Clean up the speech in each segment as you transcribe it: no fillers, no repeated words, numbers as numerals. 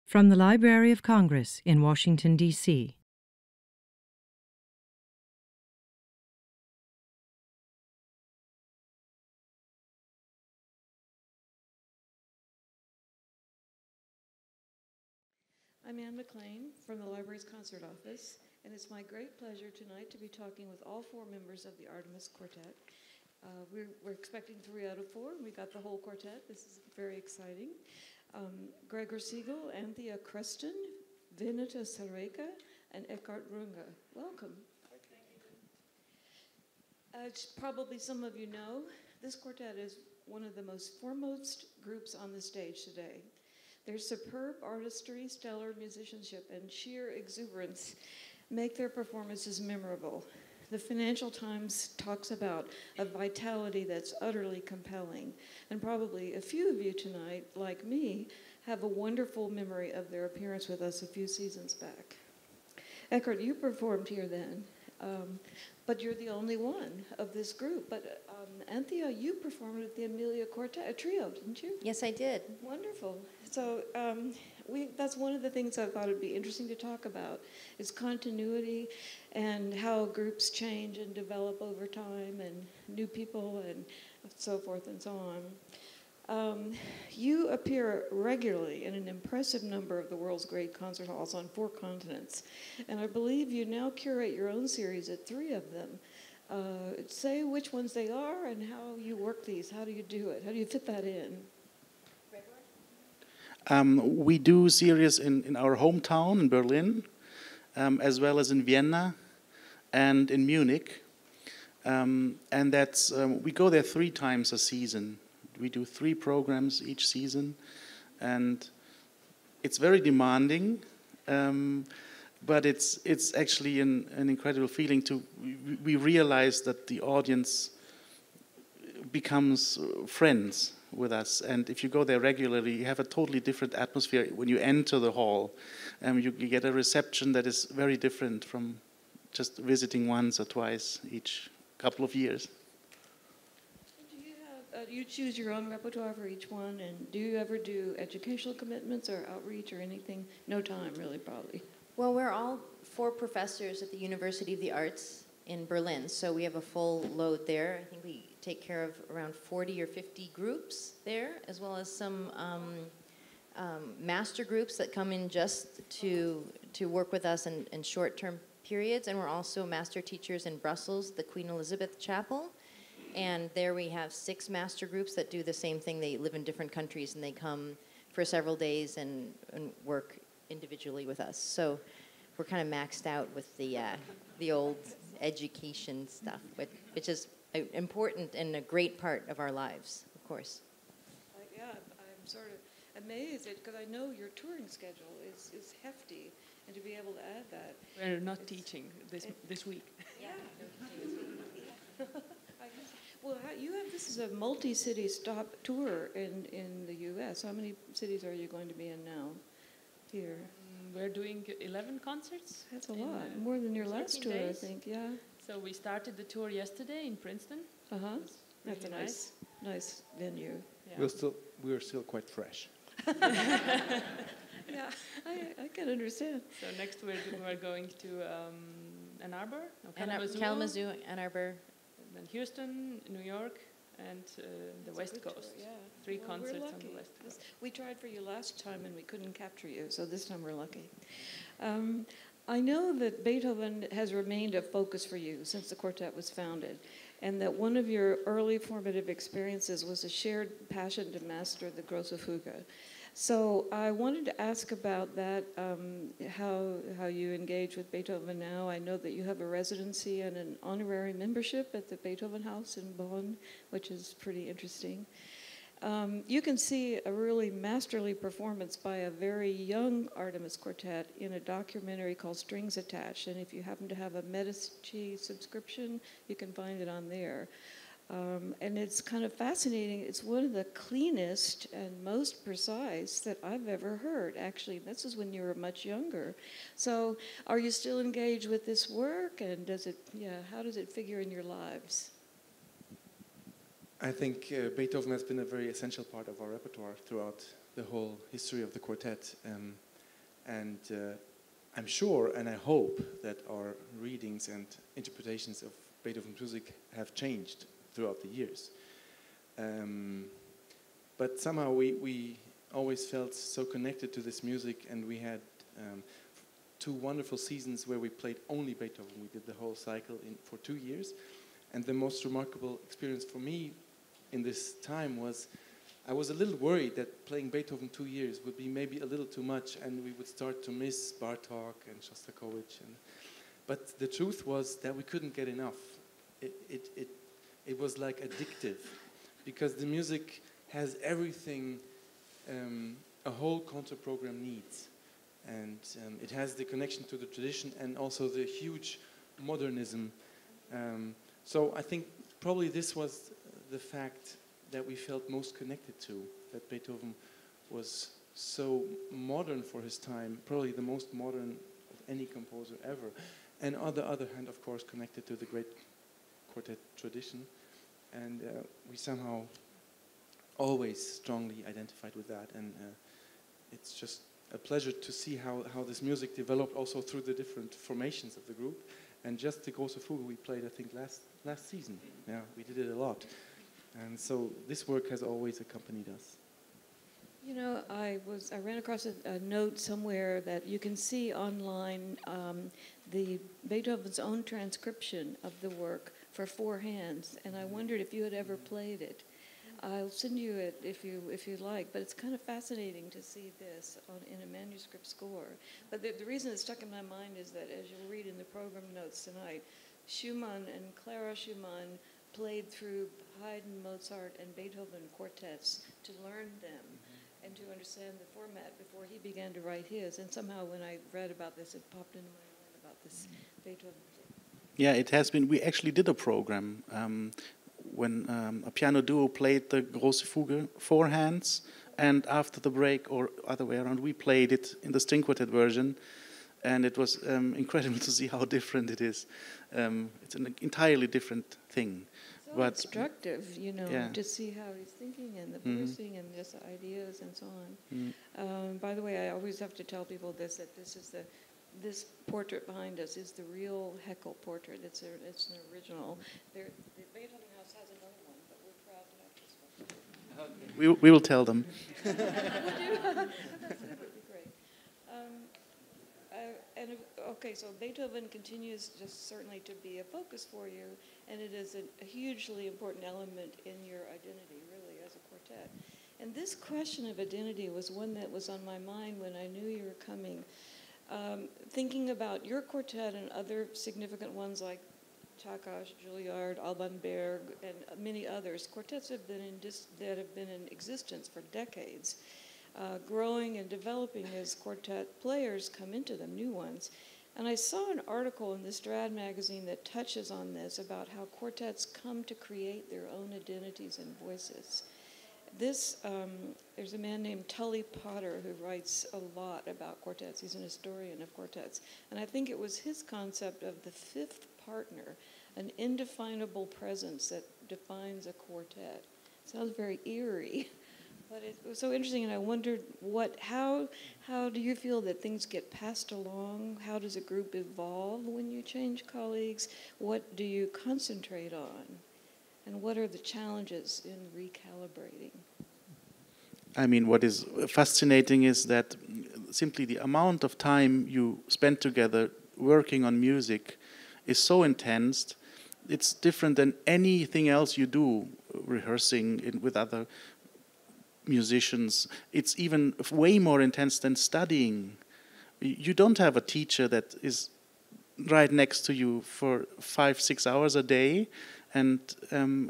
From the Library of Congress in Washington, D.C. I'm Anne McLean from the library's concert office, and it's my great pleasure tonight to be talking with all four members of the Artemis Quartet. We're expecting 3 out of 4, and we got the whole quartet. This is very exciting. Gregor Siegel, Anthea Creston, Vinita Sareka, and Eckhart Runge. Welcome. As probably some of you know, this quartet is one of the most foremost groups on the stage today. Their superb artistry, stellar musicianship, and sheer exuberance make their performances memorable. The Financial Times talks about a vitality that's utterly compelling, and probably a few of you tonight, like me, have a wonderful memory of their appearance with us a few seasons back. Eckhart, you performed here then, but you're the only one of this group. But Anthea, you performed at the Amelia Quartet, a trio, didn't you? Yes, I did. Wonderful. So that's one of the things I thought would be interesting to talk about, is continuity and how groups change and develop over time, and new people and so forth and so on. You appear regularly in an impressive number of the world's great concert halls on 4 continents, and I believe you now curate your own series at 3 of them. Say which ones they are and how you work these. How do you do it? How do you fit that in? We do series in our hometown in Berlin, as well as in Vienna and in Munich. And that's we go there 3 times a season. We do 3 programs each season, and it's very demanding, but it's actually an incredible feeling to. We realize that the audience becomes friends with us, and if you go there regularly, you have a totally different atmosphere when you enter the hall. You get a reception that is very different from just visiting once or twice each couple of years. You choose your own repertoire for each one, and do you ever do educational commitments or outreach or anything? No time, really, probably. Well, we're all 4 professors at the University of the Arts in Berlin, so we have a full load there. I think we take care of around 40 or 50 groups there, as well as some master groups that come in just to work with us in short-term periods, and we're also master teachers in Brussels, the Queen Elizabeth Chapel. And there we have 6 master groups that do the same thing. They live in different countries, and they come for several days and work individually with us. So we're kind of maxed out with the old education stuff, which is important and a great part of our lives, of course. Yeah, I'm sort of amazed because I know your touring schedule is hefty, and to be able to add that. We're not teaching this week. Yeah. Well, this is a multi-city stop tour in the U.S. How many cities are you going to be in now here? We're doing 11 concerts. That's a lot, more than your last tour, days. I think, yeah. So we started the tour yesterday in Princeton. Uh-huh. That's a nice venue. Yeah. We're still quite fresh. Yeah, I can understand. So next we're going to Ann Arbor, Kalamazoo, Ann Arbor. Then Houston, New York, and the West Coast. Tour, yeah. 3 concerts we're on lucky. the West Coast. We tried for you last time and we couldn't capture you, so this time we're lucky. I know that Beethoven has remained a focus for you since the quartet was founded, and that one of your early formative experiences was a shared passion to master the Grosse Fuge. So I wanted to ask about that, how you engage with Beethoven now. I know that you have a residency and an honorary membership at the Beethoven House in Bonn, which is pretty interesting. You can see a really masterly performance by a very young Artemis Quartet in a documentary called Strings Attached, and if you happen to have a Medici subscription, you can find it on there. And it's kind of fascinating. It's one of the cleanest and most precise that I've ever heard, actually. This is when you were much younger. So are you still engaged with this work, and how does it figure in your lives? I think Beethoven has been a very essential part of our repertoire throughout the whole history of the quartet. And I'm sure and I hope that our readings and interpretations of Beethoven's music have changed throughout the years. But somehow we always felt so connected to this music, and we had 2 wonderful seasons where we played only Beethoven. We did the whole cycle for 2 years. And the most remarkable experience for me in this time was I was a little worried that playing Beethoven 2 years would be maybe a little too much, and we would start to miss Bartók and Shostakovich. But the truth was that we couldn't get enough. It was like addictive, because the music has everything a whole concert program needs. And it has the connection to the tradition and also the huge modernism. So I think probably this was the fact that we felt most connected to, that Beethoven was so modern for his time, probably the most modern of any composer ever. And on the other hand, of course, connected to the great quartet tradition. And we somehow always strongly identified with that. And it's just a pleasure to see how this music developed also through the different formations of the group. And just the Große Fuge we played, I think, last season. Yeah, we did it a lot. And so this work has always accompanied us. You know, I ran across a note somewhere that you can see online the Beethoven's own transcription of the work for 4 hands, and I wondered if you had ever played it. I'll send you it if you like, but it's kind of fascinating to see this in a manuscript score. But the reason it stuck in my mind is that, as you'll read in the program notes tonight, Schumann and Clara Schumann played through Haydn, Mozart, and Beethoven quartets to learn them and to understand the format before he began to write his. And somehow when I read about this, it popped into my mind about this Beethoven thing. Yeah, it has been. We actually did a program when a piano duo played the Große Fuge 4 hands, and after the break, or other way around, we played it in the string quartet version, and it was incredible to see how different it is. It's an entirely different thing. So instructive, you know, yeah. to see how he's thinking and the voicing and just ideas and so on. By the way, I always have to tell people this, that this portrait behind us is the real Heckel portrait. It's an original. The Beethoven House has another one, but we're proud to have this one. We will tell them. That would be great. Okay, so Beethoven continues just certainly to be a focus for you, and it is a hugely important element in your identity, really, as a quartet. And this question of identity was one that was on my mind when I knew you were coming. Thinking about your quartet and other significant ones like Takacs, Juilliard, Alban Berg, and many others, quartets that have been in existence for decades, growing and developing as quartet players come into them, new ones. And I saw an article in the Strad magazine that touches on this, about how quartets come to create their own identities and voices. There's a man named Tully Potter who writes a lot about quartets. He's an historian of quartets. And I think it was his concept of the 5th partner, an indefinable presence that defines a quartet. Sounds very eerie, but it was so interesting, and I wondered how do you feel that things get passed along? How does a group evolve when you change colleagues? What do you concentrate on? And what are the challenges in recalibrating? I mean, what is fascinating is that simply the amount of time you spend together working on music is so intense. It's different than anything else you do, rehearsing with other musicians. It's even way more intense than studying. You don't have a teacher that is right next to you for 5-6 hours a day and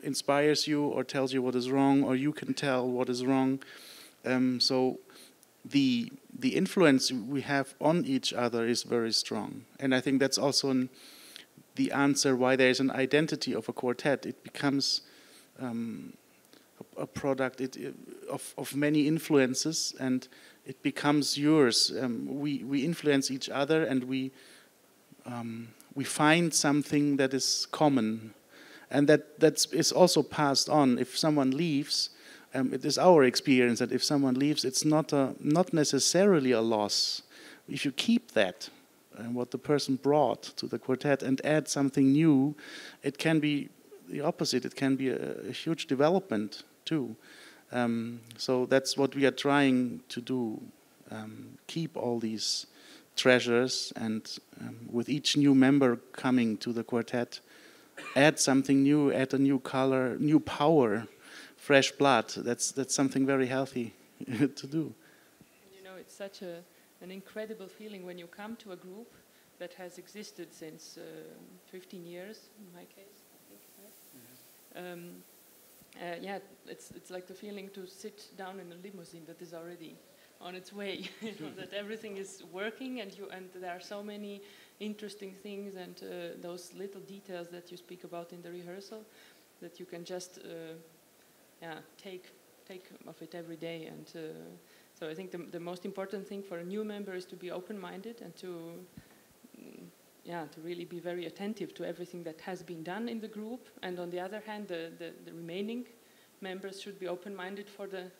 inspires you or tells you what is wrong, or you can tell what is wrong. So the influence we have on each other is very strong. And I think that's also the answer why there is an identity of a quartet. It becomes a product of many influences, and it becomes yours. We influence each other, and we find something that is common. And that is also passed on. If someone leaves, it is our experience that if someone leaves, it's not necessarily a loss, if you keep that, what the person brought to the quartet, and add something new, it can be the opposite. It can be a huge development too. So that's what we are trying to do. Keep all these treasures, and with each new member coming to the quartet, add something new, add a new color, new power, fresh blood. That's something very healthy to do. You know, it's such an incredible feeling when you come to a group that has existed since 15 years, in my case, I think, right? Yeah, it's like the feeling to sit down in a limousine that is already on its way, you know, that everything is working, and there are so many interesting things, and those little details that you speak about in the rehearsal, that you can just take of it every day. And so I think the most important thing for a new member is to be open-minded and to really be very attentive to everything that has been done in the group. And on the other hand, the remaining members should be open-minded for the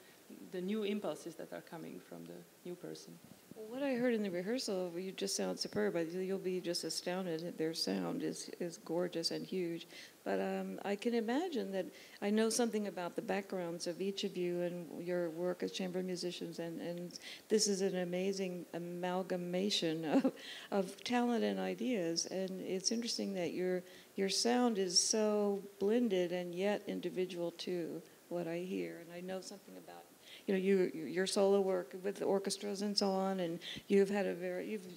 new impulses that are coming from the new person. Well, what I heard in the rehearsal, you just sound superb. You'll be just astounded. Their sound is gorgeous and huge. But I can imagine that I know something about the backgrounds of each of you and your work as chamber musicians, and this is an amazing amalgamation of talent and ideas. And it's interesting that your sound is so blended and yet individual too, what I hear. And I know something about, you know, your solo work with the orchestras and so on, and you've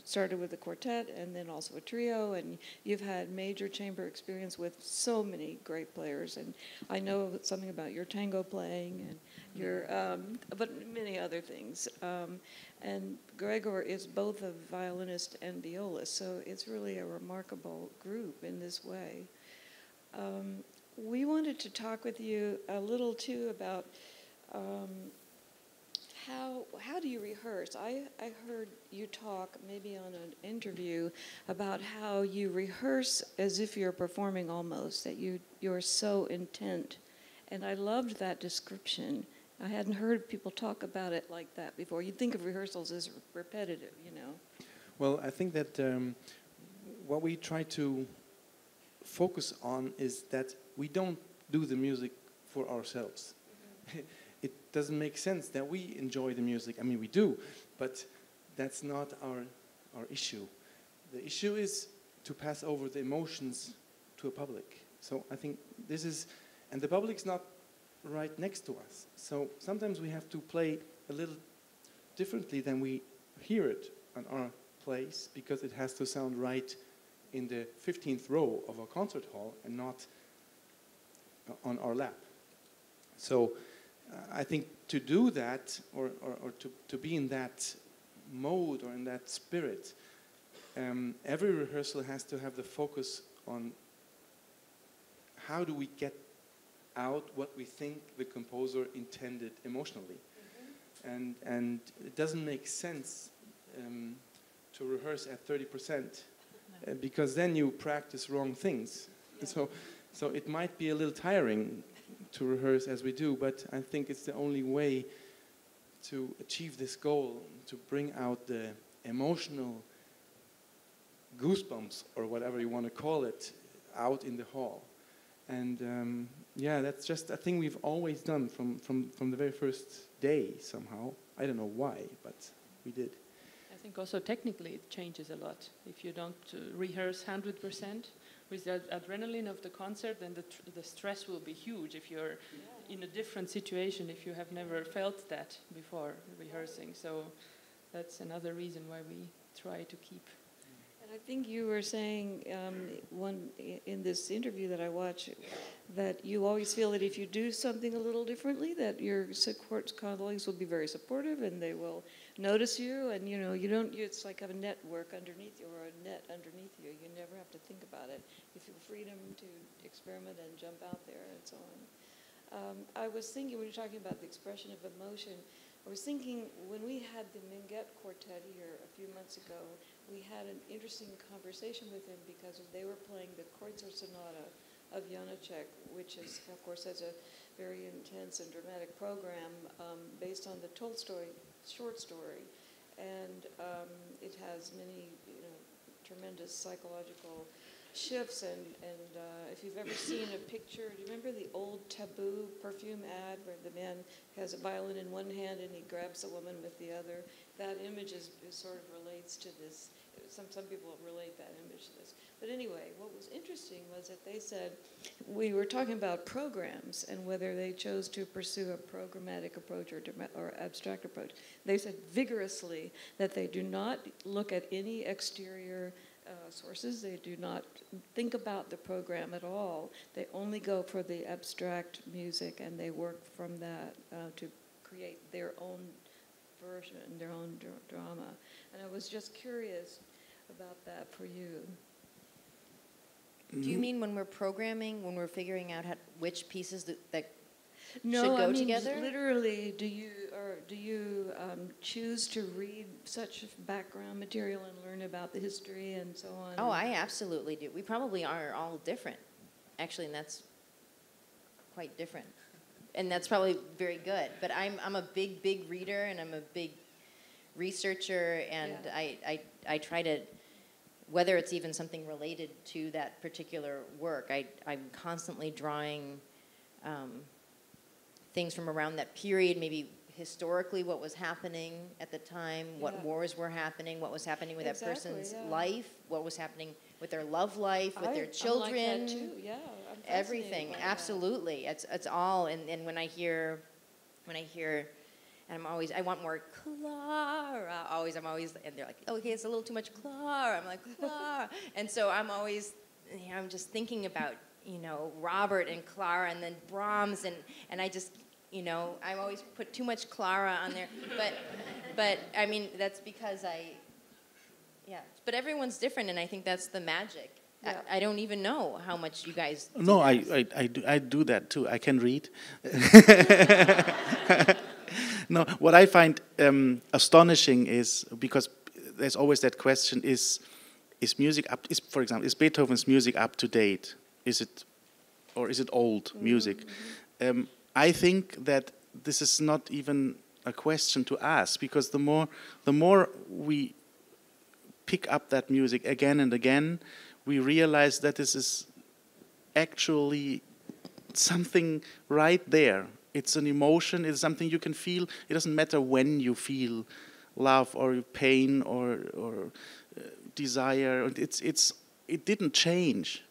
started with a quartet and then also a trio, and you've had major chamber experience with so many great players. And I know something about your tango playing and your, but many other things. And Gregor is both a violinist and violist, so it's really a remarkable group in this way. We wanted to talk with you a little too about how do you rehearse? I heard you talk maybe on an interview about how you rehearse as if you're performing almost, that you're so intent. And I loved that description. I hadn't heard people talk about it like that before. You'd think of rehearsals as repetitive, you know. Well, I think that what we try to focus on is that we don't do the music for ourselves. Mm-hmm. It doesn't make sense that we enjoy the music. I mean, we do, but that's not our issue. The issue is to pass over the emotions to a public. So I think this is, and the public's not right next to us. So sometimes we have to play a little differently than we hear it on our place, because it has to sound right in the 15th row of a concert hall and not on our lap. So I think to do that, or to be in that mode or in that spirit, every rehearsal has to have the focus on how do we get out what we think the composer intended emotionally. Mm-hmm. And it doesn't make sense to rehearse at 30%, because then you practice wrong things. Yeah. So it might be a little tiring to rehearse as we do, but I think it's the only way to achieve this goal, to bring out the emotional goosebumps, or whatever you want to call it, out in the hall. And that's just a thing we've always done from the very first day somehow. I don't know why, but we did. I think also technically it changes a lot. If you don't rehearse 100%, with the adrenaline of the concert, then the stress will be huge if you're in a different situation, if you have never felt that before rehearsing. So that's another reason why we try to keep. And I think you were saying in this interview that I watched, that you always feel that if you do something a little differently, that your support colleagues will be very supportive and they will notice you, and it's like a network underneath you, or a net underneath you. You never have to think about it. You feel freedom to experiment and jump out there and so on. I was thinking, when you're talking about the expression of emotion, I was thinking when we had the Minguette Quartet here a few months ago, we had an interesting conversation with them because they were playing the Kreutzer Sonata of Janacek, which is, of course, has a very intense and dramatic program based on the Tolstoy short story. and it has many, tremendous psychological shifts. And if you've ever seen a picture, do you remember the old Taboo perfume ad where the man has a violin in one hand and he grabs the woman with the other? That image is sort of relates to this. Some people relate that image to this. But anyway, what was interesting was that they said, we were talking about programs and whether they chose to pursue a programmatic approach or abstract approach. They said vigorously that they do not look at any exterior sources. They do not think about the program at all. They only go for the abstract music, and they work from that to create their own version, their own drama. And I was just curious about that for you. Do you mean when we're programming, when we're figuring out which pieces that No, should go I mean, together? literally, do you choose to read such background material and learn about the history and so on? Oh, I absolutely do. We probably are all different, actually, and that's quite different. And that's probably very good. But I'm a big reader, and I'm a big researcher, and yeah. I try to, whether it's even something related to that particular work, I'm constantly drawing things from around that period, maybe historically what was happening at the time, what wars were happening, what was happening with that person's life, what was happening with their love life, with their children. I'm like that too. Yeah, I'm everything, absolutely. It's all, and when I hear, and I want more Clara. I'm always, and they're like, oh, okay, it's a little too much Clara. I'm like, Clara. And so I'm always, I'm just thinking about, Robert and Clara, and then Brahms, and I just, I always put too much Clara on there. But I mean, that's because but everyone's different, and I think that's the magic. Yeah. I don't even know how much you guys do. No, I do that too. I can read. No, what I find astonishing is, because there's always that question: is music up? For example, is Beethoven's music up to date? Is it old music? Mm-hmm. I think that this is not even a question to ask, because the more we pick up that music again and again, we realize that this is actually something right there. It's an emotion. It's something you can feel. It doesn't matter when you feel love or pain or desire. It didn't change.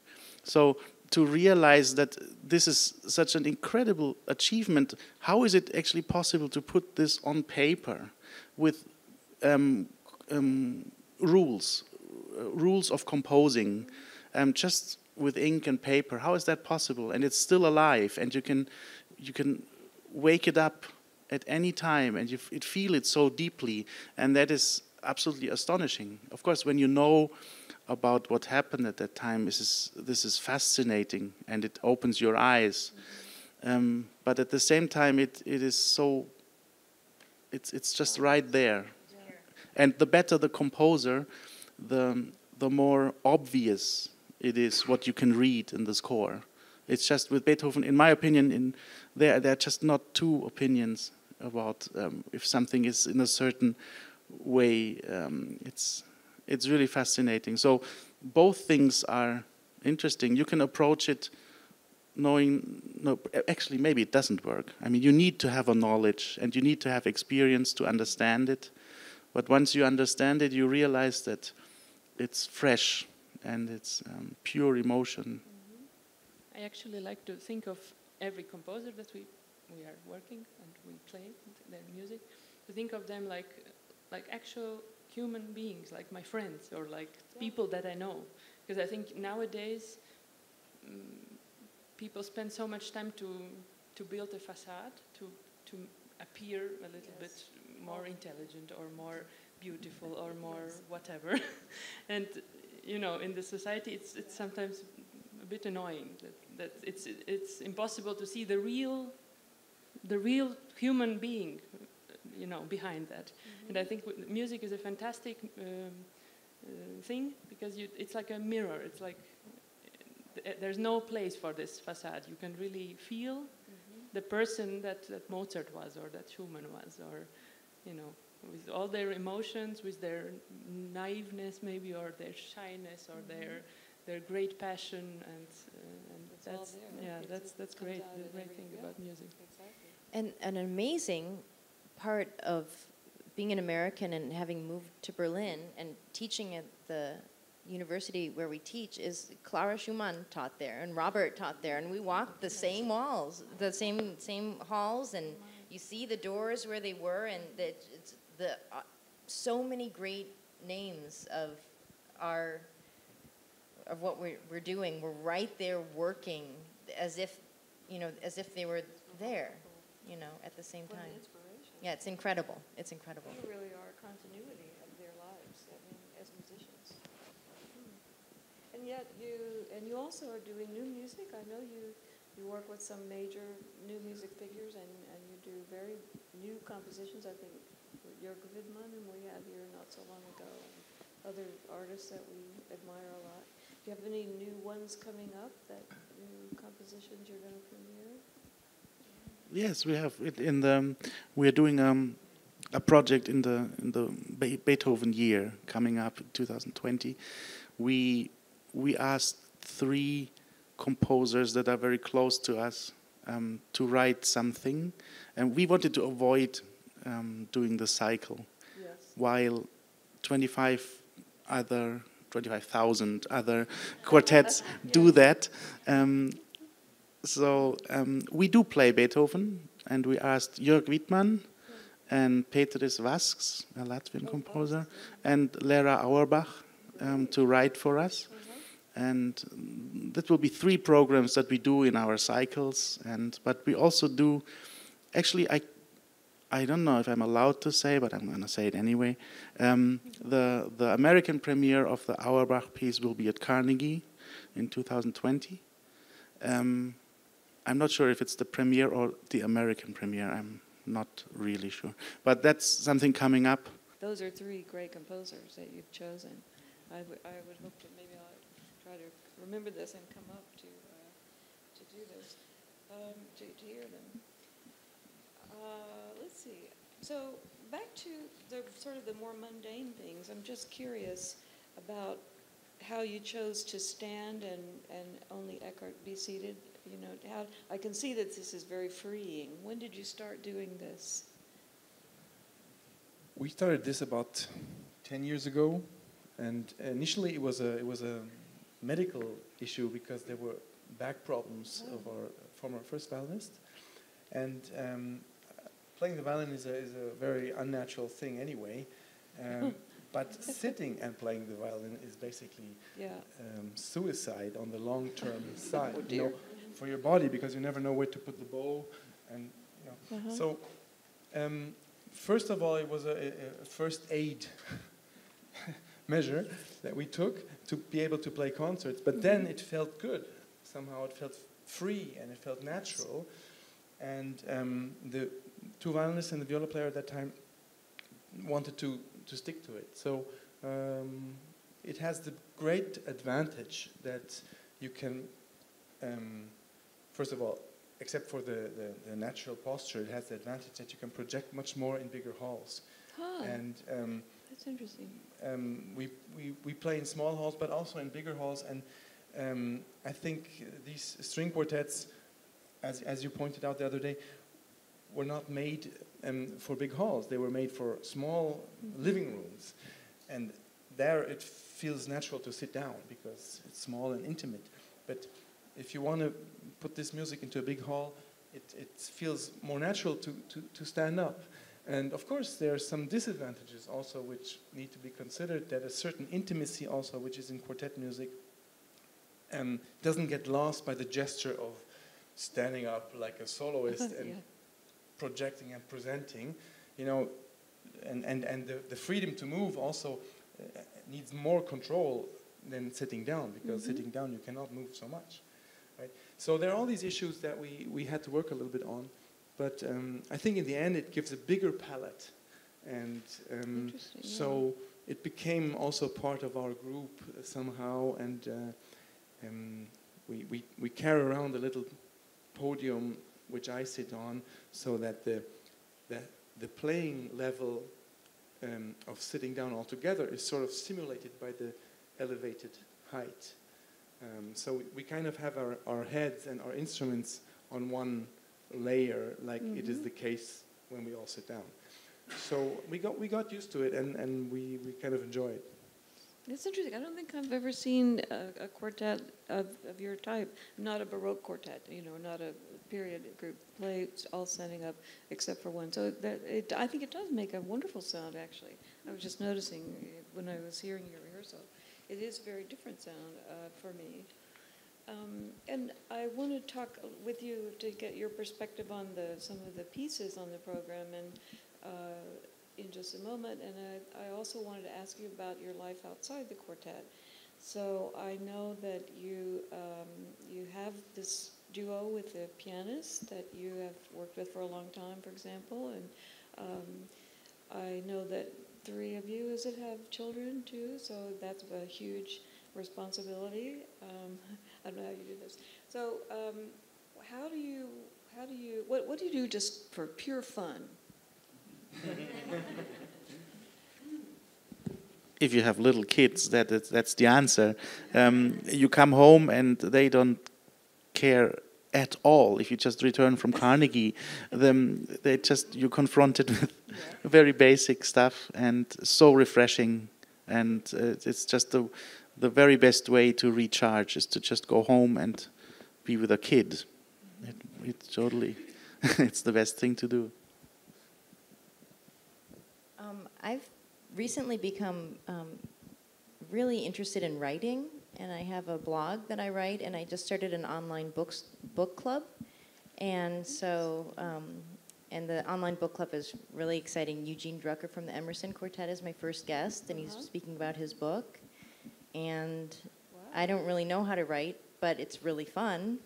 So to realize that this is such an incredible achievement, how is it actually possible to put this on paper with rules of composing, just with ink and paper? How is that possible? And it's still alive, and you can wake it up at any time, and you feel it so deeply, and that is absolutely astonishing. Of course, when you know about what happened at that time, this is fascinating, and it opens your eyes. But at the same time, it is so. It's just right there, and the better the composer, the more obvious it is what you can read in the score. It's just with Beethoven, in my opinion, there are just not two opinions about if something is in a certain way. It's really fascinating. So both things are interesting. You can approach it knowing, no, actually maybe it doesn't work. I mean, you need to have a knowledge and you need to have experience to understand it. But once you understand it, you realize that it's fresh and it's pure emotion. I actually like to think of every composer that we are working and we play their music, to think of them like actual human beings, like my friends or like people that I know. Because I think nowadays people spend so much time to build a facade, to appear a little bit more intelligent or more beautiful or more whatever. And in the society it's sometimes a bit annoying that it's impossible to see the real human being behind that. Mm-hmm. And I think music is a fantastic thing, because it's like a mirror. It's like there's no place for this facade. You can really feel the person that Mozart was, or that Schumann was, or with all their emotions, with their naiveness maybe, or their shyness, or their great passion, and that's that's great. The great thing about music. Exactly. And an amazing part of being an American and having moved to Berlin and teaching at the university where we teach is Clara Schumann taught there and Robert taught there, and we walked the same walls, the same halls, and you see the doors where they were, and it's the so many great names of what we're doing. We're right there working as if they were there, at the same time. Yeah, it's incredible. It's incredible. You really are a continuity of their lives, I mean, as musicians. And yet you also are doing new music. I know you work with some major new music figures, and you do very new compositions. I think Jörg Widmann, whom we had here not so long ago, and other artists that we admire a lot. Do you have any new ones coming up, new compositions you're going to premiere? Yes, we have it in the. We are doing a project in the Beethoven year coming up, 2020. We asked 3 composers that are very close to us to write something, and we wanted to avoid doing the cycle, while 25,000 other quartets do that. So we do play Beethoven, and we asked Jörg Widmann and Petris Vasks, a Latvian composer, and Lera Auerbach to write for us. And that will be 3 programs that we do in our cycles. But we also do, actually, I don't know if I'm allowed to say, but I'm going to say it anyway. The American premiere of the Auerbach piece will be at Carnegie in 2020. I'm not sure if it's the premiere or the American premiere. I'm not really sure. But that's something coming up. Those are 3 great composers that you've chosen. I would hope that maybe I'll try to remember this and come up to do this, to hear them. Let's see. So back to the sort of the more mundane things. I'm just curious about how you chose to stand and only Eckhart be seated. How I can see that this is very freeing. When did you start doing this? We started this about 10 years ago, and initially it was a medical issue because there were back problems of our former first violinist, and playing the violin is a very unnatural thing anyway. But sitting and playing the violin is basically suicide on the long-term side. Oh, for your body, because you never know where to put the bow, and So, first of all, it was a first aid measure that we took to be able to play concerts. But then it felt good. Somehow it felt free and it felt natural. And the 2 violinists and the viola player at that time wanted to stick to it. So it has the great advantage that you can, first of all, except for the natural posture, it has the advantage that you can project much more in bigger halls. And that's interesting. We play in small halls, but also in bigger halls. And I think these string quartets, as you pointed out the other day, were not made for big halls. They were made for small living rooms. And there it feels natural to sit down because it's small and intimate. But if you want to put this music into a big hall, it feels more natural to stand up. And of course, there are some disadvantages also which need to be considered, that a certain intimacy also, which is in quartet music, doesn't get lost by the gesture of standing up like a soloist and projecting and presenting, and the freedom to move also needs more control than sitting down, because sitting down you cannot move so much, right? So there are all these issues that we had to work a little bit on, but I think in the end it gives a bigger palette, and so it became also part of our group somehow, and we carry around a little podium which I sit on, so that the playing level of sitting down all together is sort of simulated by the elevated height. So we kind of have our heads and our instruments on one layer, like it is the case when we all sit down. So we got used to it, and we kind of enjoy it. It's interesting. I don't think I've ever seen a quartet of your type, not a Baroque quartet, not a period group play all standing up except for one. So I think it does make a wonderful sound, actually. I was just noticing when I was hearing your rehearsal. It is a very different sound for me. And I want to talk with you to get your perspective on some of the pieces on the program and in just a moment. And I also wanted to ask you about your life outside the quartet. So I know that you have this duo with a pianist that you have worked with for a long time, for example. And I know that 3 of you, have children too, so that's a huge responsibility. I don't know how you do this. So what do you do just for pure fun? If you have little kids, that's the answer. You come home and they don't care at all. If you just return from Carnegie, you're confronted with very basic stuff, and so refreshing. And it's just the very best way to recharge is to just go home and be with a kid. It's totally, it's the best thing to do. I've recently become really interested in writing, and I have a blog that I write, and I just started an online book club. And so, and the online book club is really exciting. Eugene Drucker from the Emerson Quartet is my first guest, and he's speaking about his book. And I don't really know how to write, but it's really fun.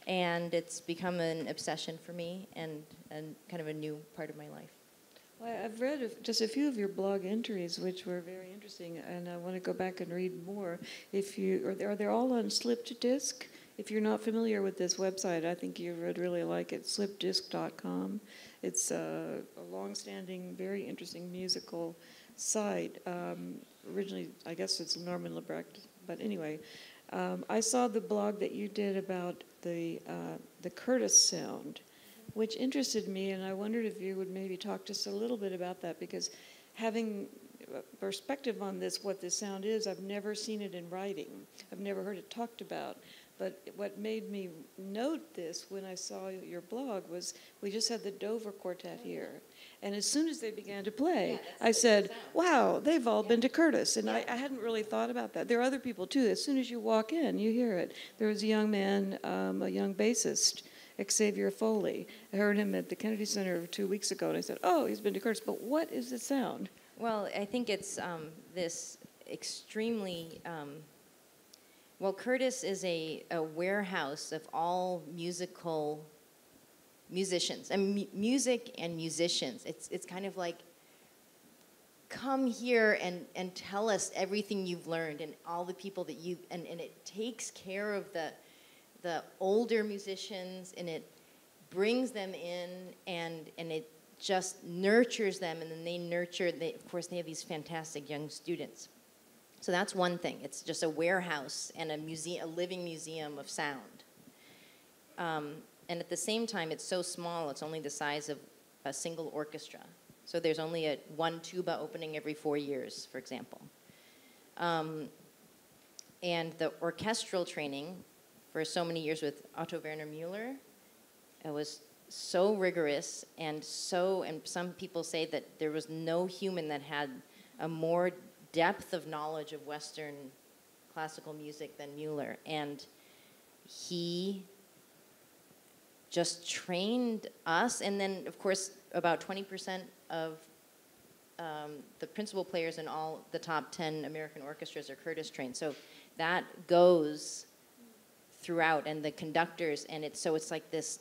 And it's become an obsession for me and kind of a new part of my life. Well, I've read just a few of your blog entries, which were very interesting, and I want to go back and read more. Are they all on Slipped Disc? If you're not familiar with this website, I think you would really like it, slippedisc.com. It's a long-standing, very interesting musical site. Originally, I guess it's Norman Lebrecht, but anyway, I saw the blog that you did about the Curtis sound, which interested me, and I wondered if you would maybe talk just a little bit about that, because having perspective on this, what this sound is, I've never seen it in writing. I've never heard it talked about. But what made me note this when I saw your blog was we just had the Dover Quartet here. And as soon as they began to play, I said, wow, they've all been to Curtis. And I hadn't really thought about that. There are other people, too. As soon as you walk in, you hear it. There was a young man, a young bassist, Xavier Foley. I heard him at the Kennedy Center 2 weeks ago, and I said, oh, he's been to Curtis. But what is the sound? Well, I think it's this extremely... well, Curtis is a warehouse of all musicians, and music and musicians. It's kind of like, come here and tell us everything you've learned and all the people that you, and it takes care of the older musicians, and it brings them in, and it just nurtures them, and then of course they have these fantastic young students. So that's one thing. It's just a warehouse and a living museum of sound. And at the same time, it's so small, it's only the size of a single orchestra. So there's only one tuba opening every 4 years, for example. And the orchestral training for so many years with Otto Werner Müller, it was so rigorous, and some people say that there was no human that had a more depth of knowledge of Western classical music than Müller. And he just trained us, and then, of course, about 20% of the principal players in all the top 10 American orchestras are Curtis trained. So that goes throughout, and the conductors, and it's like this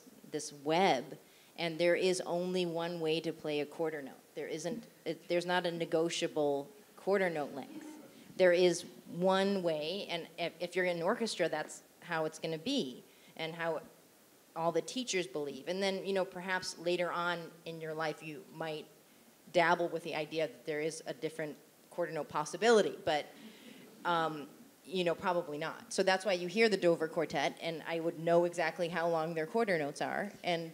web, and there is only one way to play a quarter note. There's not a negotiable quarter note length. There is one way, and if you're in an orchestra, that's how it's going to be, and how all the teachers believe. And then, perhaps later on in your life, you might dabble with the idea that there is a different quarter note possibility, but probably not. So that's why you hear the Dover Quartet, and I would know exactly how long their quarter notes are, and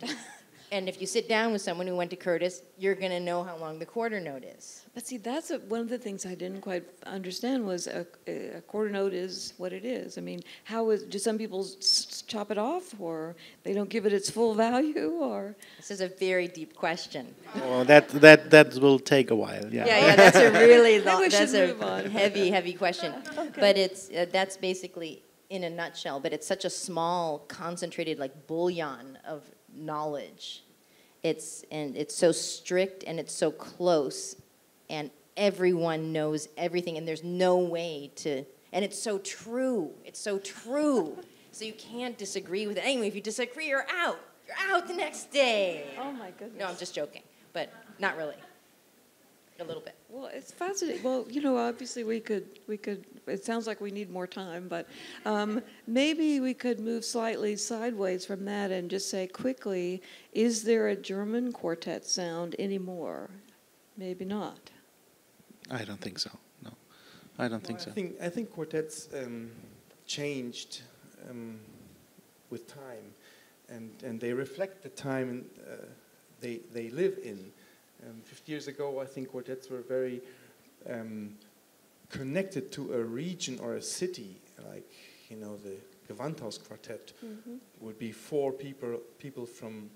if you sit down with someone who went to Curtis, you're going to know how long the quarter note is. But see, that's one of the things I didn't quite understand was a quarter note is what it is. I mean, do some people chop it off, or they don't give it its full value, or? This is a very deep question. Oh, that will take a while. Yeah. Yeah, that's a really long, We that's should a move on. heavy question. Okay. But it's that's basically in a nutshell. But it's such a small, concentrated, like bouillon of knowledge. It's so strict and it's so close, and everyone knows everything, and there's no way to. And it's so true. It's so true. So you can't disagree with it. Anyway, if you disagree, you're out. You're out the next day. Oh my goodness. No, I'm just joking, but not really. A little bit. Well, it's fascinating. Well, obviously we could. It sounds like we need more time, but maybe we could move slightly sideways from that and just say quickly: is there a German quartet sound anymore? Maybe not. I don't think so. No, I don't think so. I think quartets changed with time, and they reflect the time they live in. 50 years ago, I think quartets were very connected to a region or a city, like the Gewandhaus Quartet would be 4 people from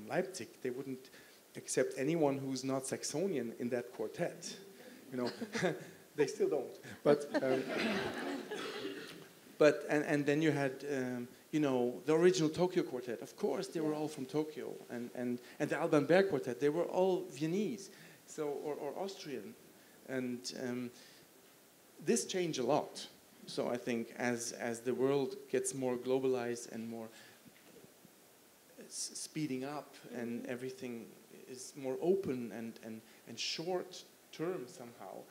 Leipzig. They wouldn't accept anyone who's not Saxonian in that quartet. They still don't. But and then you had the original Tokyo Quartet. Of course, they were all from Tokyo, and the Alban Berg Quartet. They were all Viennese, or Austrian, and this changed a lot. So I think as the world gets more globalized and more speeding up, and everything is more open and short term somehow.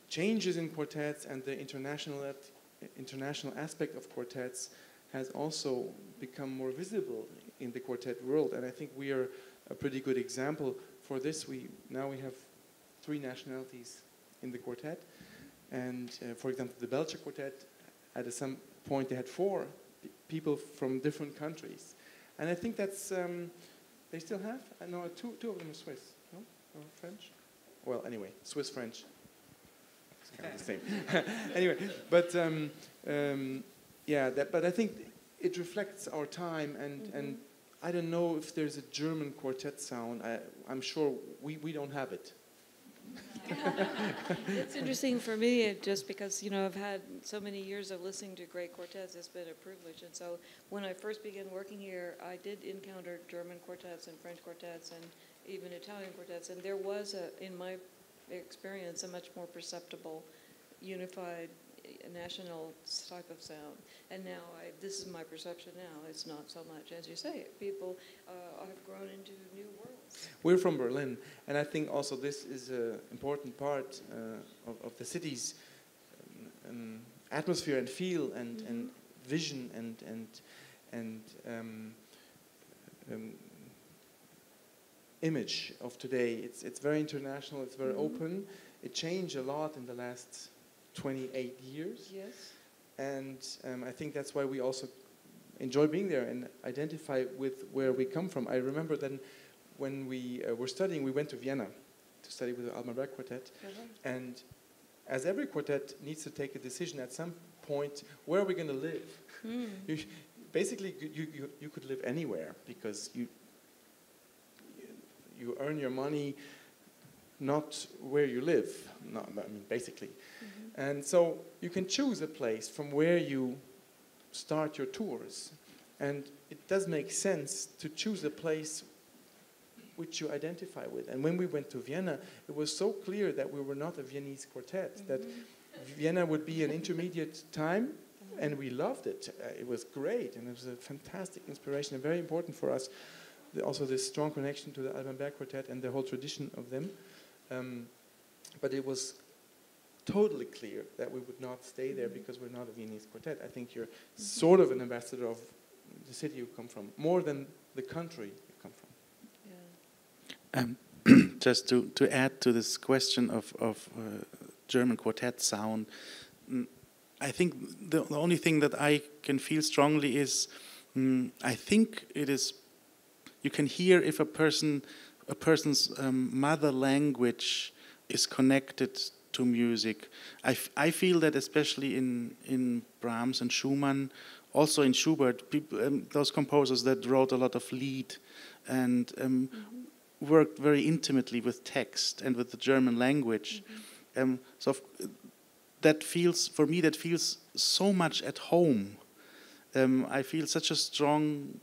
Changes in quartets and the international aspect of quartets has also become more visible in the quartet world, and I think we are a pretty good example for this. Now we have 3 nationalities in the quartet, and for example, the Belgian quartet, at some point they had 4 people from different countries, and I think that's they still have. I know 2 of them are Swiss, no, or French. Well, anyway, Swiss-French. Kind of the same. Anyway, but but I think it reflects our time, and I don't know if there's a German quartet sound. I'm sure we don't have it. It's interesting for me, just because I've had so many years of listening to great quartets. It's been a privilege, and so when I first began working here, I did encounter German quartets and French quartets and even Italian quartets, and there was in my experience a much more perceptible, unified, national type of sound. And now this is my perception now. It's not so much, as you say, people have grown into new worlds. We're from Berlin, and I think also this is an important part of the city's atmosphere and feel and vision and image of today. It's very international. It's very open. It changed a lot in the last 28 years. Yes. And I think that's why we also enjoy being there and identify with where we come from. I remember then when we were studying, we went to Vienna to study with the Alban Berg Quartet. And as every quartet needs to take a decision at some point, where are we going to live? Basically, you could live anywhere, because you earn your money not where you live, basically. And so you can choose a place from where you start your tours. And it does make sense to choose a place which you identify with. And when we went to Vienna, it was so clear that we were not a Viennese quartet, that Vienna would be an intermediate time, and we loved it. It was great, and it was a fantastic inspiration, and very important for us. Also this strong connection to the Alban Berg Quartet and the whole tradition of them. But it was totally clear that we would not stay there because we're not a Viennese quartet. I think you're sort of an ambassador of the city you come from, more than the country you come from. Um, just to add to this question of German quartet sound, I think the only thing that I can feel strongly is I think it is you can hear if a person's mother language is connected to music. I feel that especially in Brahms and Schumann, also in Schubert, those composers that wrote a lot of lied and worked very intimately with text and with the German language. That feels, for me, that feels so much at home. I feel such a strong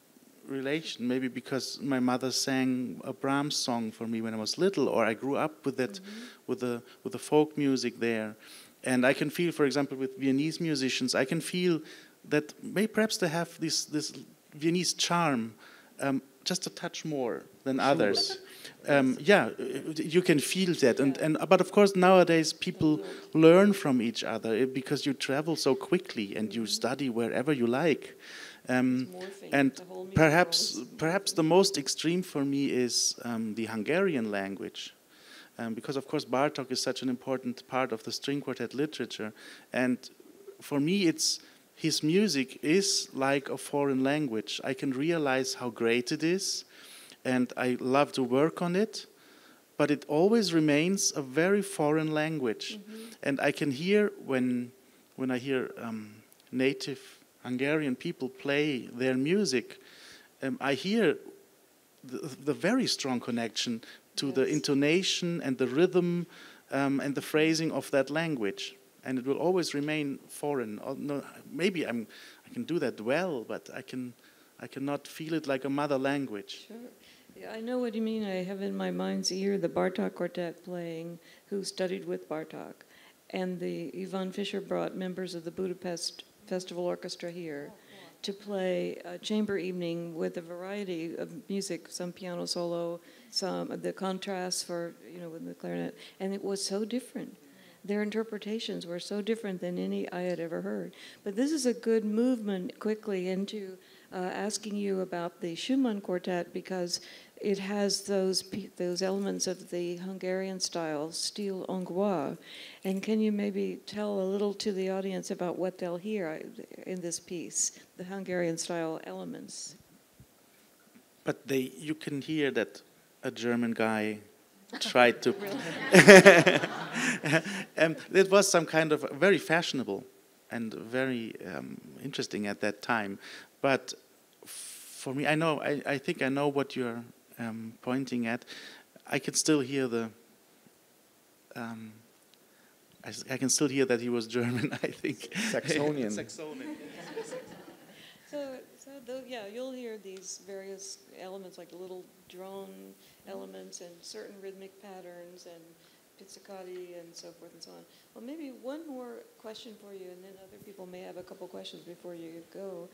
relation, maybe because my mother sang a Brahms song for me when I was little, or I grew up with that, with the folk music there. And I can feel, for example, with Viennese musicians, I can feel that perhaps they have this Viennese charm, just a touch more than others. You can feel that, and but of course nowadays people learn from each other because you travel so quickly and you study wherever you like. And perhaps the most extreme for me is the Hungarian language, because of course Bartók is such an important part of the string quartet literature, and for me his music is like a foreign language. I can realize how great it is, and I love to work on it, but it always remains a very foreign language. And I can hear when I hear native Hungarian people play their music, I hear the very strong connection to the intonation and the rhythm and the phrasing of that language. And it will always remain foreign. No, maybe I can do that well, but I cannot feel it like a mother language. Sure. Yeah, I know what you mean. I have in my mind's ear the Bartók Quartet playing, who studied with Bartók. And the Ivan Fischer brought members of the Budapest Festival Orchestra here to play a chamber evening with a variety of music, some piano solo, some the contrasts for, with the clarinet. And it was so different. Their interpretations were so different than any I had ever heard. But this is a good movement quickly into asking you about the Schumann Quartet, because it has those elements of the Hungarian style, style hongrois. And can you maybe tell a little to the audience about what they'll hear in this piece, the Hungarian style elements? But you can hear that a German guy tried to. It was some kind of very fashionable and very interesting at that time. But for me, I think I know what you're pointing at. I can still hear I can still hear that he was German, I think. Saxonian. Saxonian. Yeah, you'll hear these various elements, like little drone elements and certain rhythmic patterns and pizzicati and so forth and so on. Well, maybe one more question for you, and then other people may have a couple questions before you go.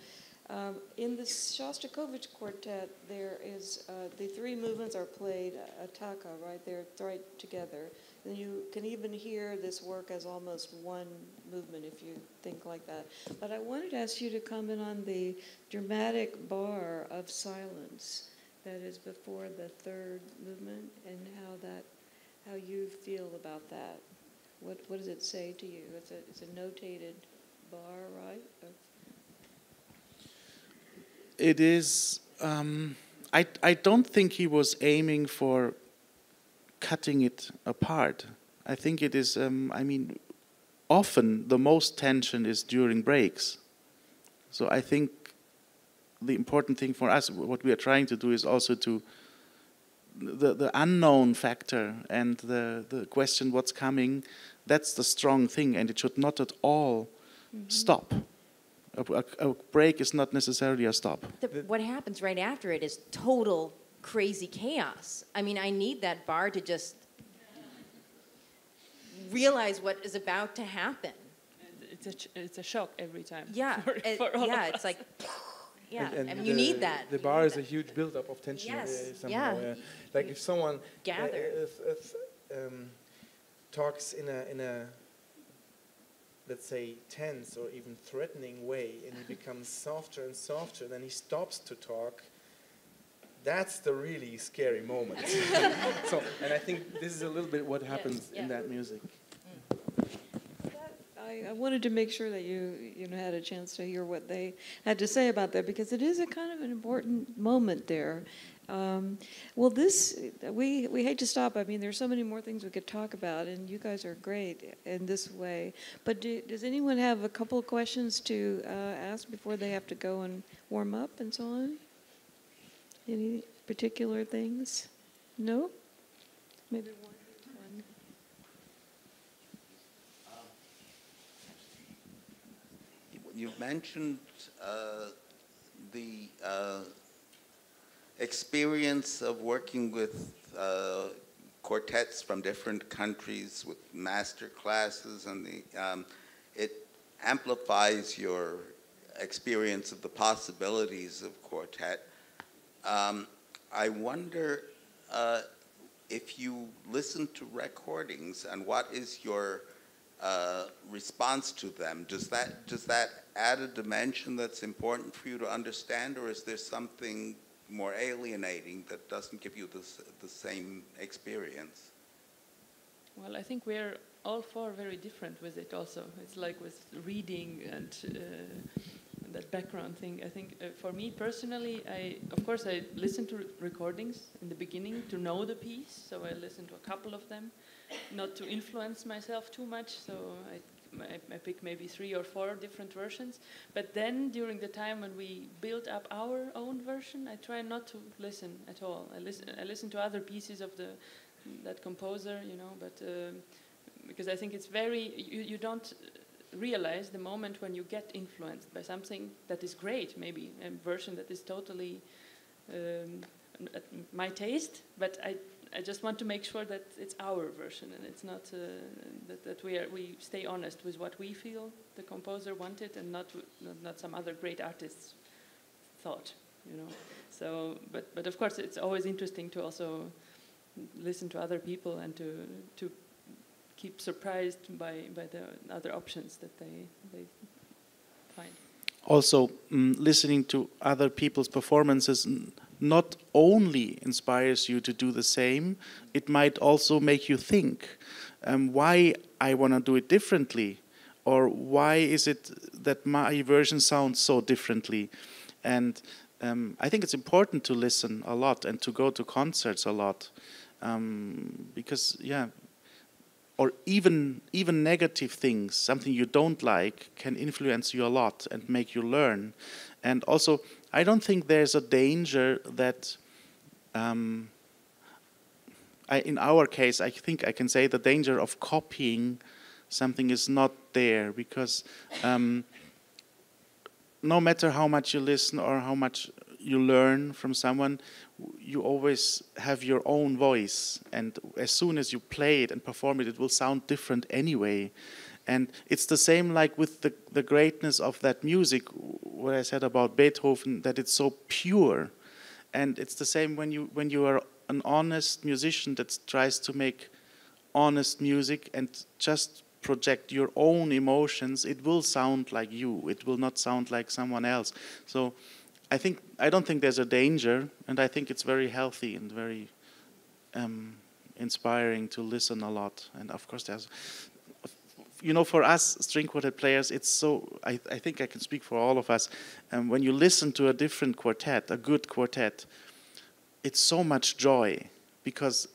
In the Shostakovich Quartet, there is the three movements are played attacca, right? They're right together. And you can even hear this work as almost one movement if you think like that. But I wanted to ask you to comment on the dramatic bar of silence that is before the third movement, and how you feel about that. What does it say to you? It's a notated bar, right? It is. I don't think he was aiming for cutting it apart. I think it is. Often the most tension is during breaks. So I think the important thing for us, what we are trying to do, is also to the unknown factor and the question what's coming. That's the strong thing, and it should not at all stop. A break is not necessarily a stop. What happens right after it is total crazy chaos. I mean, I need that bar to just realize what is about to happen. It's a shock every time. Yeah, for all of us. it's like, and I mean, the, you need that. The bar is a huge build-up of tension. Yes, Somehow. yeah. Like if someone talks in a let's say tense or even threatening way, and he becomes softer and softer, then he stops to talk, That's the really scary moment. So, and I think this is a little bit what happens in that music. I wanted to make sure that you had a chance to hear what they had to say about that, because it is a kind of an important moment there. Well, we hate to stop. I mean, there's so many more things we could talk about, and you guys are great in this way. But does anyone have a couple of questions to ask before they have to go and warm up and so on? Any particular things? No? Maybe one. You mentioned the experience of working with quartets from different countries with master classes, and it amplifies your experience of the possibilities of quartet. I wonder if you listen to recordings, and what is your response to them? Does that add a dimension that's important for you to understand, or is there something more alienating that doesn't give you the same experience? Well, I think we're all four very different with it also. It's like with reading and that background thing. I think for me personally, of course I listen to recordings in the beginning to know the piece, so I listen to a couple of them, not to influence myself too much, so I pick maybe 3 or 4 different versions. But then during the time when we build up our own version, I try not to listen at all. I listen to other pieces of that composer, but because I think it's you don't realize the moment when you get influenced by something that is great, maybe a version that is totally at my taste, but I just want to make sure that it's our version, and it's not that we stay honest with what we feel the composer wanted, and not some other great artist's thought, So, but of course, it's always interesting to also listen to other people and to keep surprised by the other options that they find. Also, listening to other people's performances not only inspires you to do the same, it might also make you think why I want to do it differently, or why is it that my version sounds so differently. And I think it's important to listen a lot and to go to concerts a lot, because, or even negative things, something you don't like, can influence you a lot and make you learn. And also, I don't think there's a danger that, in our case, I think I can say the danger of copying something is not there, because no matter how much you listen or how much you learn from someone, you always have your own voice, and as soon as you play it and perform it, it will sound different anyway. And it's the same like with the greatness of that music, what I said about Beethoven, that it's so pure. And it's the same when you are an honest musician that tries to make honest music and just project your own emotions, it will sound like you. It will not sound like someone else. So I don't think there's a danger, and I think it's very healthy and very inspiring to listen a lot. And of course, there's, for us string quartet players, it's so. I think I can speak for all of us. When you listen to a different quartet, a good quartet, it's so much joy, because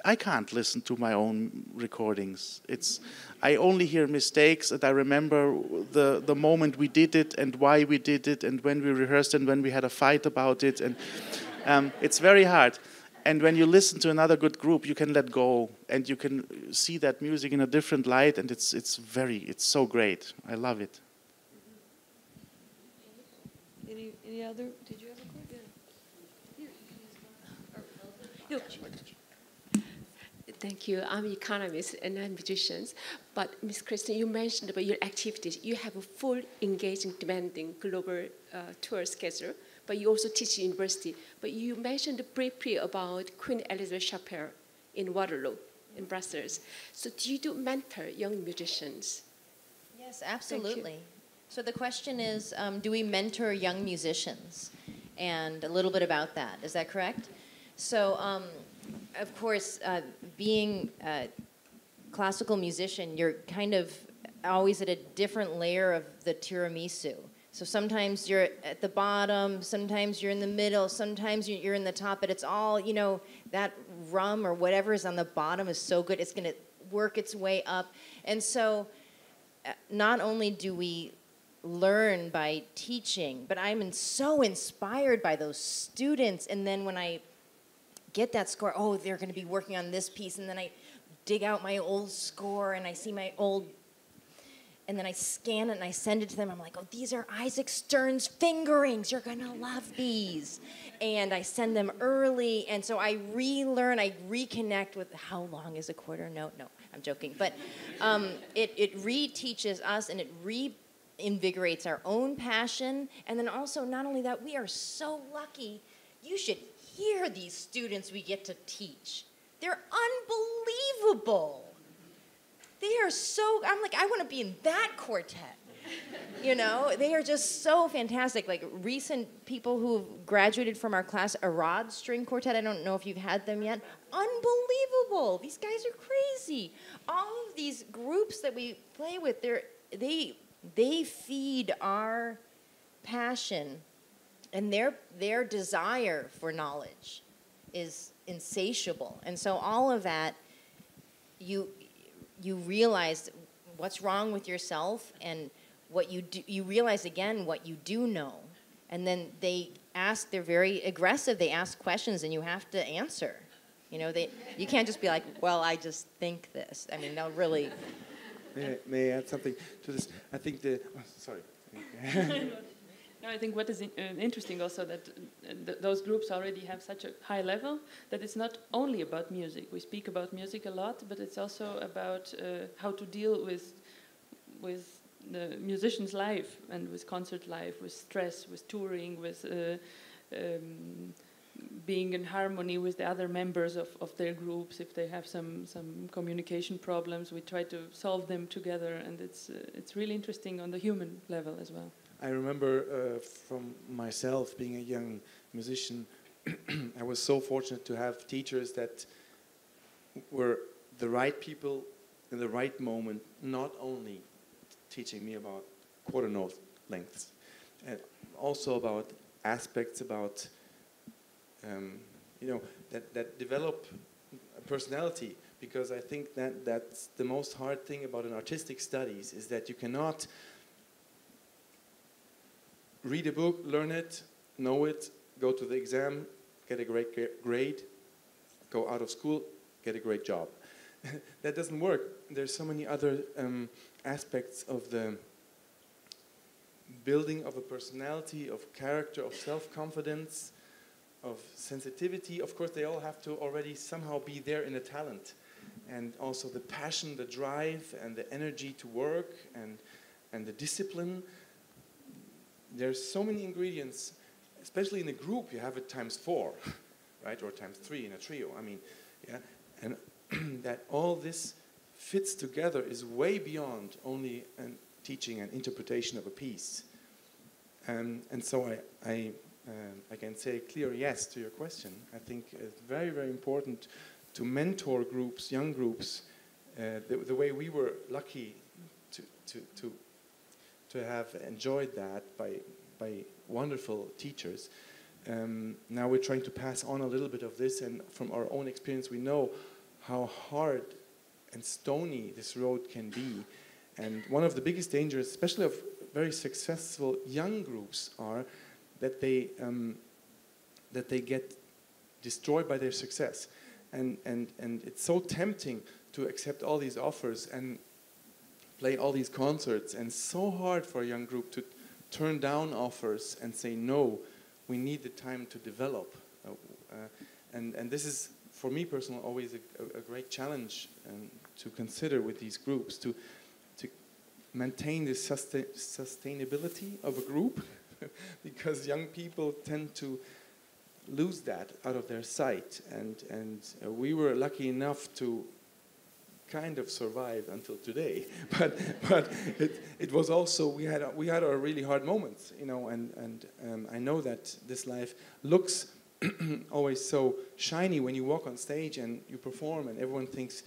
I can't listen to my own recordings. I only hear mistakes, and I remember the moment we did it and why we did it and when we rehearsed and when we had a fight about it, and it's very hard. And when you listen to another good group, you can let go and you can see that music in a different light, and it's so great. I love it. Any other? Did you have a question? Thank you. I'm an economist and I'm musicians. But Ms. Kristen, you mentioned about your activities. You have a full, engaging, demanding global tour schedule, but you also teach university. But you mentioned briefly about Queen Elizabeth Chapel in Waterloo, in Brussels. So do you mentor young musicians? Yes, absolutely. So the question is, do we mentor young musicians? and a little bit about that. Is that correct? So, of course, being a classical musician, you're kind of always at a different layer of the tiramisu. So sometimes you're at the bottom, sometimes you're in the middle, sometimes you're in the top, but it's all, you know, that rum or whatever is on the bottom is so good, it's going to work its way up. And so not only do we learn by teaching, but I'm so inspired by those students. And then when I get that score, oh, they're going to be working on this piece, and then I dig out my old score and I see my old, and then I scan it and I send it to them. I'm like, oh, these are Isaac Stern's fingerings. You're going to love these. And I send them early. And so I relearn, I reconnect with how long is a quarter note? No, I'm joking. But it reteaches us, and it reinvigorates our own passion. And then also, not only that, we are so lucky. You should hear these students we get to teach. They're unbelievable. They are so, I'm like, I want to be in that quartet. You know, they are just so fantastic. Like recent people who graduated from our class, a Rod string quartet, I don't know if you've had them yet. Unbelievable. These guys are crazy. All of these groups that we play with, they feed our passion, and their desire for knowledge is insatiable. And so all of that, you realize what's wrong with yourself, and what you do, you realize again what you do know. And then they're very aggressive, they ask questions and you have to answer. You know, you can't just be like, well, I just think this. I mean, they'll really. May I add something to this? I think sorry. No, I think what is interesting also that those groups already have such a high level that it's not only about music. We speak about music a lot, but it's also about how to deal with the musician's life and with concert life, with stress, with touring, with being in harmony with the other members of their groups. If they have some communication problems, we try to solve them together, and it's really interesting on the human level as well. I remember from myself being a young musician, I was so fortunate to have teachers that were the right people in the right moment, not only teaching me about quarter note lengths, and also about aspects about, that develop a personality, because I think that's the most hard thing about an artistic studies, is that you cannot read a book, learn it, know it, go to the exam, get a great grade, go out of school, get a great job. That doesn't work. There's so many other aspects of the building of a personality, of character, of self-confidence, of sensitivity. Of course, they all have to already somehow be there in a talent. And also the passion, the drive, and the energy to work, and the discipline. There's so many ingredients, especially in a group, you have it ×4, right? Or ×3 in a trio. I mean, yeah. And that all this fits together is way beyond only teaching and interpretation of a piece. And so I can say a clear yes to your question. I think it's very, very important to mentor groups, young groups, the way we were lucky to have enjoyed that by wonderful teachers. Now we're trying to pass on a little bit of this, and from our own experience we know how hard and stony this road can be. And one of the biggest dangers, especially of very successful young groups, are that they get destroyed by their success. And it's so tempting to accept all these offers and play all these concerts, and so hard for a young group to turn down offers and say, no, we need the time to develop. And this is, for me personally, always a great challenge to consider with these groups, to maintain the sustainability of a group, because young people tend to lose that out of their sight. And we were lucky enough to kind of survived until today. But it was also, we had our really hard moments, you know, and I know that this life looks always so shiny when you walk on stage and you perform and everyone thinks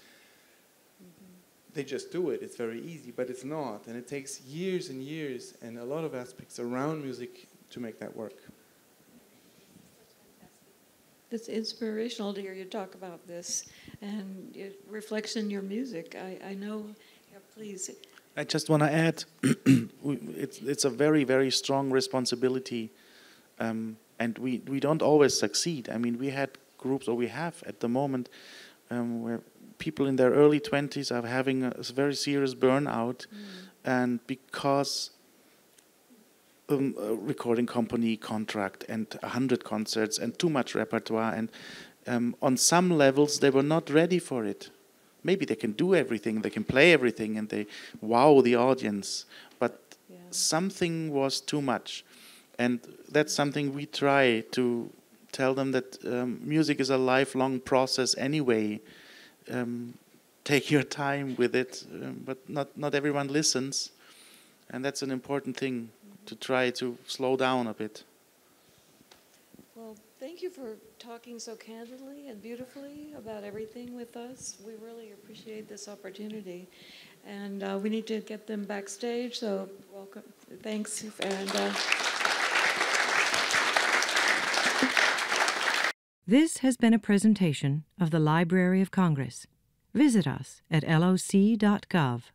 they just do it, it's very easy, but it's not, and it takes years and years and a lot of aspects around music to make that work. It's inspirational to hear you talk about this, and it reflects in your music. I know, yeah, please. I just want to add, it's a very, very strong responsibility, and we don't always succeed. I mean, we had groups, or we have at the moment, where people in their early 20s are having a very serious burnout, and because a recording company contract and 100 concerts and too much repertoire, and on some levels they were not ready for it. Maybe they can do everything, they can play everything, and they wow the audience, but something was too much. And that's something we try to tell them, that music is a lifelong process anyway. Take your time with it, but not everyone listens, and that's an important thing, to try to slow down a bit. Well, thank you for talking so candidly and beautifully about everything with us. We really appreciate this opportunity, and we need to get them backstage, so welcome. Thanks. And This has been a presentation of the Library of Congress. Visit us at loc.gov.